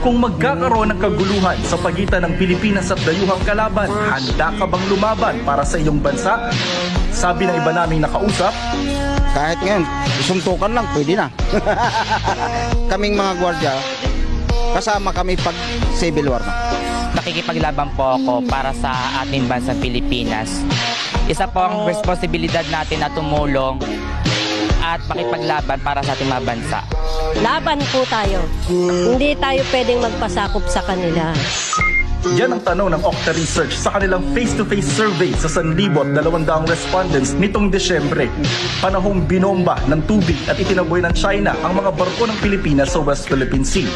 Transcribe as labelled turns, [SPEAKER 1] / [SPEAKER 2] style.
[SPEAKER 1] Kung magkakaroon ng kaguluhan sa pagitan ng Pilipinas at dayuhang kalaban, handa ka bang lumaban para sa iyong bansa? Sabi ng iba naming nakausap,
[SPEAKER 2] Kahit ngayon, isuntukan lang, pwede na. Kaming mga gwardiya, kasama kami pag civil war na.
[SPEAKER 3] Nakikipaglaban po ako para sa ating bansang Pilipinas. Isa po ang responsibilidad natin na tumulong at makipaglaban para sa ating mga bansa.
[SPEAKER 4] Laban po tayo. Hindi tayo pwedeng magpasakop sa kanila.
[SPEAKER 1] yan ang tanong ng Okta Research sa kanilang face-to-face survey sa 1,200 respondents nitong Desyembre. Panahong binomba ng tubig at itinaboy ng China ang mga barko ng Pilipinas sa West Philippine Sea.